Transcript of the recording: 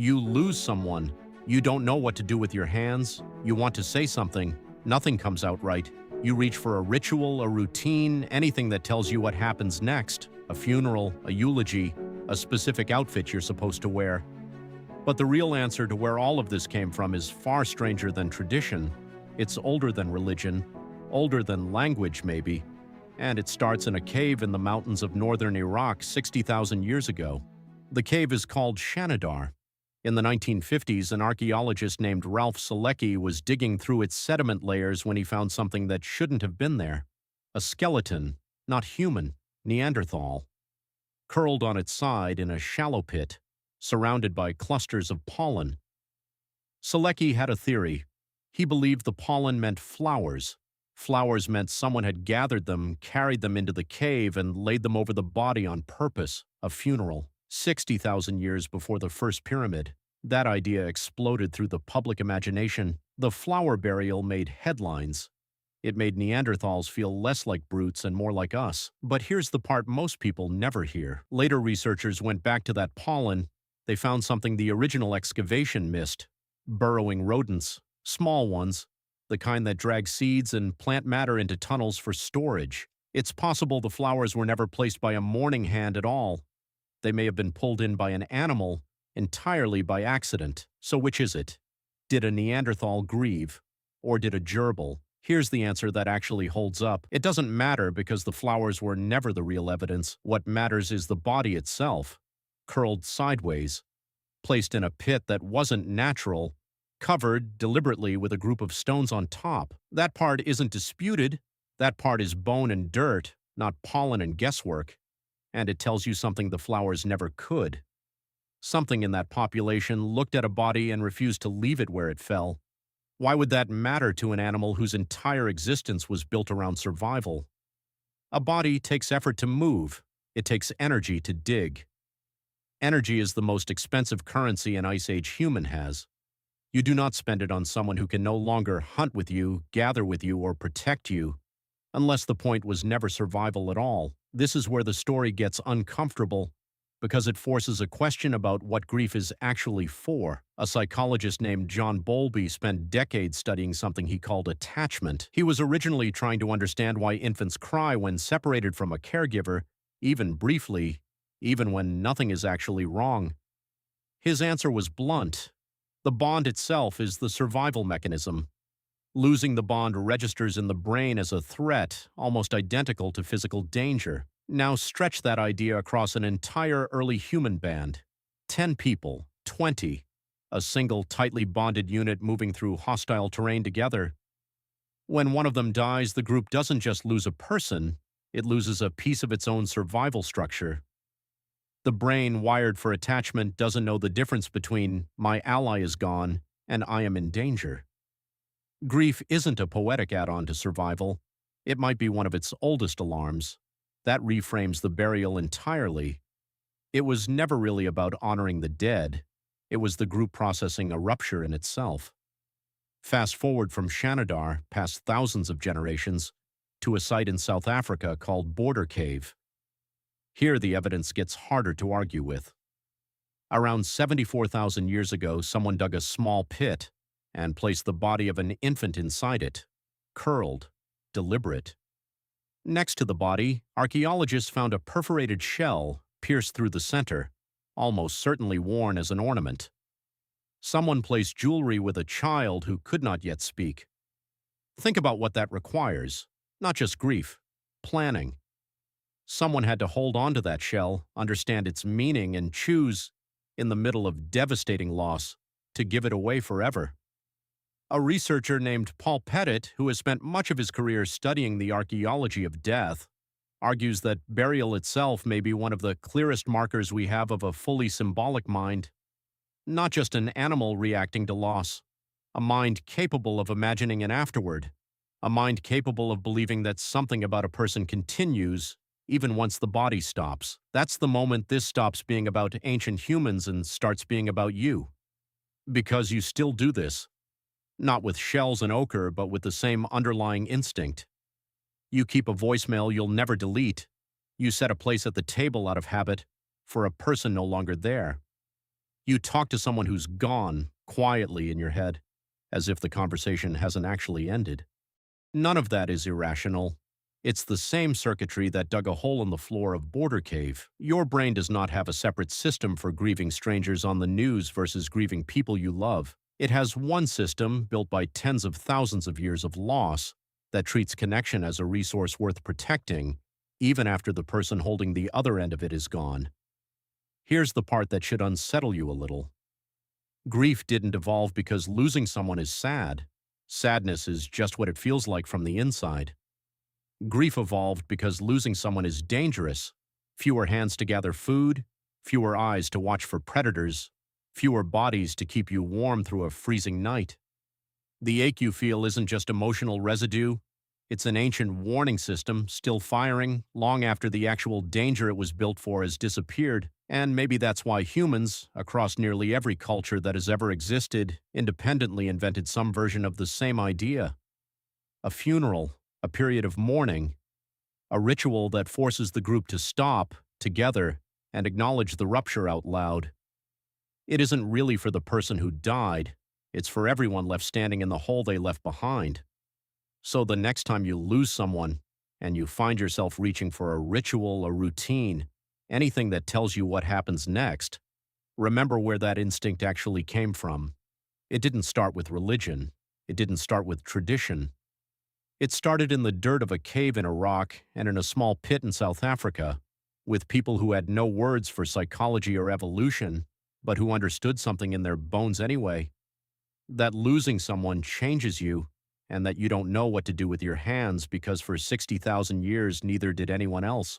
You lose someone. You don't know what to do with your hands. You want to say something. Nothing comes out right. You reach for a ritual, a routine, anything that tells you what happens next. A funeral, a eulogy, a specific outfit you're supposed to wear. But the real answer to where all of this came from is far stranger than tradition. It's older than religion, older than language maybe, and it starts in a cave in the mountains of northern Iraq 60,000 years ago. The cave is called Shanidar. In the 1950s, an archaeologist named Ralph Selecki was digging through its sediment layers when he found something that shouldn't have been there. A skeleton, not human, Neanderthal, curled on its side in a shallow pit, surrounded by clusters of pollen. Selecki had a theory. He believed the pollen meant flowers. Flowers meant someone had gathered them, carried them into the cave, and laid them over the body on purpose, a funeral. 60,000 years before the first pyramid. That idea exploded through the public imagination. The flower burial made headlines. It made Neanderthals feel less like brutes and more like us. But here's the part most people never hear. Later researchers went back to that pollen. They found something the original excavation missed. Burrowing rodents. Small ones. The kind that drag seeds and plant matter into tunnels for storage. It's possible the flowers were never placed by a mourning hand at all. They may have been pulled in by an animal, entirely by accident. So which is it? Did a Neanderthal grieve? Or did a gerbil? Here's the answer that actually holds up. It doesn't matter because the flowers were never the real evidence. What matters is the body itself, curled sideways, placed in a pit that wasn't natural, covered deliberately with a group of stones on top. That part isn't disputed. That part is bone and dirt, not pollen and guesswork. And it tells you something the flowers never could. Something in that population looked at a body and refused to leave it where it fell. Why would that matter to an animal whose entire existence was built around survival? A body takes effort to move. It takes energy to dig. Energy is the most expensive currency an Ice Age human has. You do not spend it on someone who can no longer hunt with you, gather with you, or protect you, unless the point was never survival at all. This is where the story gets uncomfortable, because it forces a question about what grief is actually for. A psychologist named John Bowlby spent decades studying something he called attachment. He was originally trying to understand why infants cry when separated from a caregiver, even briefly, even when nothing is actually wrong. His answer was blunt. The bond itself is the survival mechanism. Losing the bond registers in the brain as a threat, almost identical to physical danger. Now stretch that idea across an entire early human band. 10 people, 20, a single tightly bonded unit moving through hostile terrain together. When one of them dies, the group doesn't just lose a person, it loses a piece of its own survival structure. The brain, wired for attachment, doesn't know the difference between my ally is gone and I am in danger. Grief isn't a poetic add-on to survival. It might be one of its oldest alarms. That reframes the burial entirely. It was never really about honoring the dead. It was the group processing a rupture in itself. Fast forward from Shanidar, past thousands of generations, to a site in South Africa called Border Cave. Here the evidence gets harder to argue with. Around 74,000 years ago, someone dug a small pit and placed the body of an infant inside it, curled, deliberate. Next to the body, archaeologists found a perforated shell pierced through the center, almost certainly worn as an ornament. Someone placed jewelry with a child who could not yet speak. Think about what that requires, not just grief, planning. Someone had to hold on to that shell, understand its meaning, and choose, in the middle of devastating loss, to give it away forever. A researcher named Paul Pettit, who has spent much of his career studying the archaeology of death, argues that burial itself may be one of the clearest markers we have of a fully symbolic mind, not just an animal reacting to loss, a mind capable of imagining an afterward, a mind capable of believing that something about a person continues even once the body stops. That's the moment this stops being about ancient humans and starts being about you. Because you still do this. Not with shells and ochre, but with the same underlying instinct. You keep a voicemail you'll never delete. You set a place at the table out of habit for a person no longer there. You talk to someone who's gone quietly in your head, as if the conversation hasn't actually ended. None of that is irrational. It's the same circuitry that dug a hole in the floor of Border Cave. Your brain does not have a separate system for grieving strangers on the news versus grieving people you love. It has one system built by tens of thousands of years of loss that treats connection as a resource worth protecting, even after the person holding the other end of it is gone. Here's the part that should unsettle you a little. Grief didn't evolve because losing someone is sad. Sadness is just what it feels like from the inside. Grief evolved because losing someone is dangerous. Fewer hands to gather food, fewer eyes to watch for predators, fewer bodies to keep you warm through a freezing night. The ache you feel isn't just emotional residue, it's an ancient warning system still firing long after the actual danger it was built for has disappeared, and maybe that's why humans, across nearly every culture that has ever existed, independently invented some version of the same idea. A funeral, a period of mourning, a ritual that forces the group to stop, together, and acknowledge the rupture out loud. It isn't really for the person who died, it's for everyone left standing in the hole they left behind. So the next time you lose someone, and you find yourself reaching for a ritual, a routine, anything that tells you what happens next, remember where that instinct actually came from. It didn't start with religion. It didn't start with tradition. It started in the dirt of a cave in Iraq and in a small pit in South Africa, with people who had no words for psychology or evolution, but who understood something in their bones anyway. That losing someone changes you, and that you don't know what to do with your hands because for 60,000 years neither did anyone else.